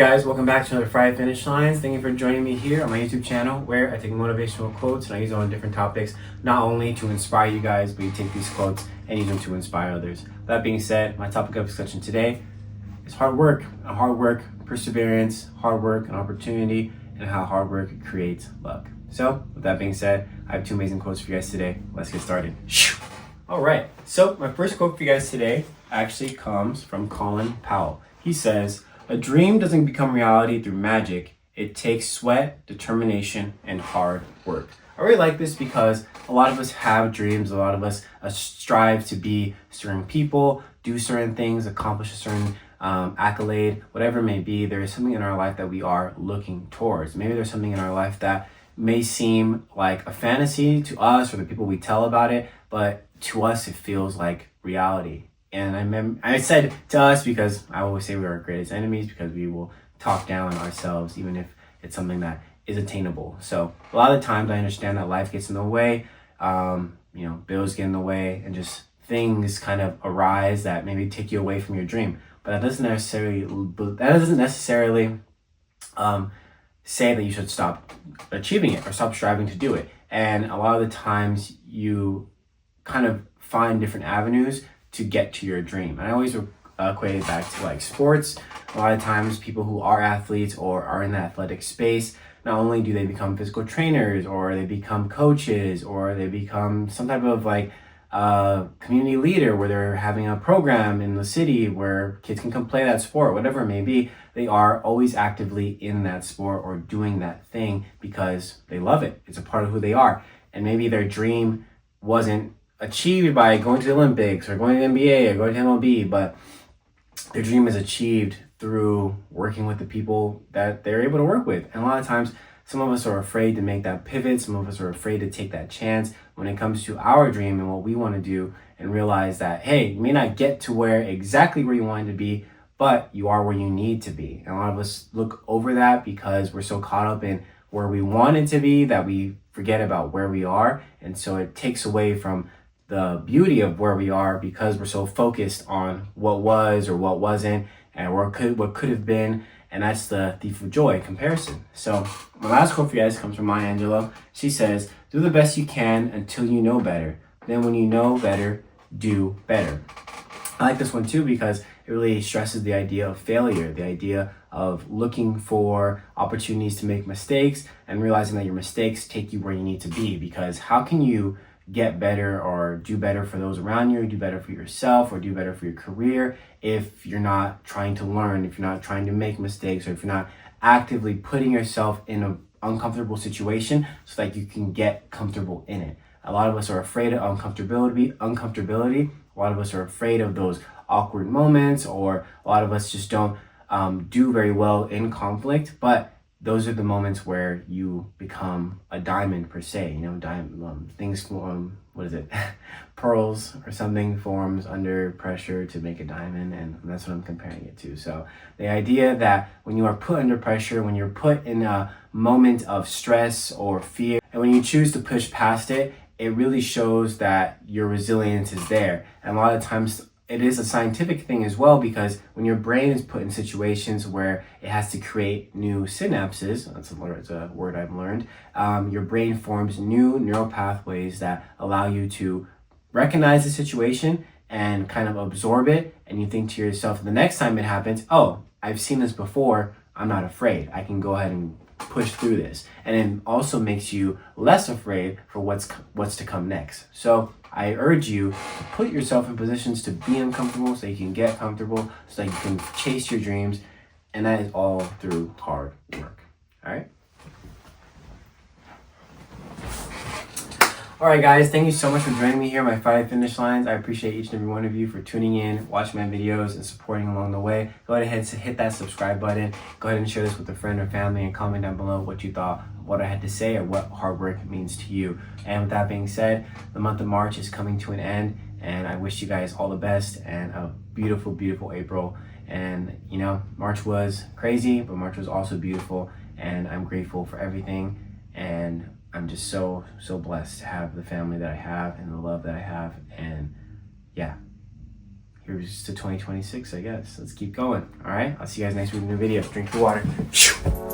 guys, welcome back to another Friday Finish Lines. Thank you for joining me here on my YouTube channel where I take motivational quotes and I use them on different topics, not only to inspire you guys, but you take these quotes and use them to inspire others. That being said, my topic of discussion today is hard work. Hard work, perseverance, hard work, and opportunity, and how hard work creates luck. So, with that being said, I have two amazing quotes for you guys today. Let's get started. All right, so my first quote for you guys today actually comes from Colin Powell. He says, "A dream doesn't become reality through magic. It takes sweat, determination, and hard work." I really like this because a lot of us have dreams. A lot of us strive to be certain people, do certain things, accomplish a certain accolade, whatever it may be. There is something in our life that we are looking towards. Maybe there's something in our life that may seem like a fantasy to us or the people we tell about it, but to us it feels like reality. And I said to us because I always say we are our greatest enemies, because we will talk down on ourselves even if it's something that is attainable. So a lot of the times I understand that life gets in the way, bills get in the way, and just things kind of arise that maybe take you away from your dream. But that doesn't necessarily say that you should stop achieving it or stop striving to do it. And a lot of the times you kind of find different avenues to get to your dream. And I always equate it back to like sports. A lot of times people who are athletes or are in the athletic space, not only do they become physical trainers or they become coaches or they become some type of like community leader where they're having a program in the city where kids can come play that sport, whatever it may be, they are always actively in that sport or doing that thing because they love it. It's a part of who they are. And maybe their dream wasn't achieved by going to the Olympics or going to the NBA or going to MLB, but their dream is achieved through working with the people that they're able to work with. And a lot of times, some of us are afraid to make that pivot. Some of us are afraid to take that chance when it comes to our dream and what we want to do, and realize that, hey, you may not get to exactly where you wanted to be, but you are where you need to be. And a lot of us look over that because we're so caught up in where we wanted to be that we forget about where we are. And so it takes away from the beauty of where we are because we're so focused on what was or what wasn't and what could have been. And that's the thief of joy comparison. So my last quote for you guys comes from Maya Angelou. She says, "Do the best you can until you know better. Then when you know better, do better." I like this one too because it really stresses the idea of failure, the idea of looking for opportunities to make mistakes and realizing that your mistakes take you where you need to be. Because how can you get better or do better for those around you, do better for yourself, or do better for your career if you're not trying to learn, if you're not trying to make mistakes, or if you're not actively putting yourself in an uncomfortable situation so that you can get comfortable in it. A lot of us are afraid of uncomfortability. A lot of us are afraid of those awkward moments, or a lot of us just don't do very well in conflict, but those are the moments where you become a diamond per se. Things form, pearls or something forms under pressure to make a diamond, and that's what I'm comparing it to. So the idea that when you are put under pressure, when you're put in a moment of stress or fear, and when you choose to push past it, it really shows that your resilience is there. And a lot of times it is a scientific thing as well, because when your brain is put in situations where it has to create new synapses, that's a word I've learned, your brain forms new neural pathways that allow you to recognize the situation and kind of absorb it. And you think to yourself, the next time it happens, oh, I've seen this before, I'm not afraid. I can go ahead and push through this. And it also makes you less afraid for what's to come next. So I urge you to put yourself in positions to be uncomfortable so you can get comfortable, so that you can chase your dreams. And that is all through hard work. All right? All right, guys, thank you so much for joining me here, my Friday Finish Lines. I appreciate each and every one of you for tuning in, watching my videos, and supporting along the way. Go ahead and hit that subscribe button. Go ahead and share this with a friend or family, and comment down below what you thought, what I had to say, or what hard work means to you. And with that being said, the month of March is coming to an end, and I wish you guys all the best and a beautiful, beautiful April. And March was crazy, but March was also beautiful, and I'm grateful for everything. And I'm just so blessed to have the family that I have and the love that I have. And yeah, here's to 2026, I guess. Let's keep going. All right. I'll see you guys next week in a new video. Drink your water.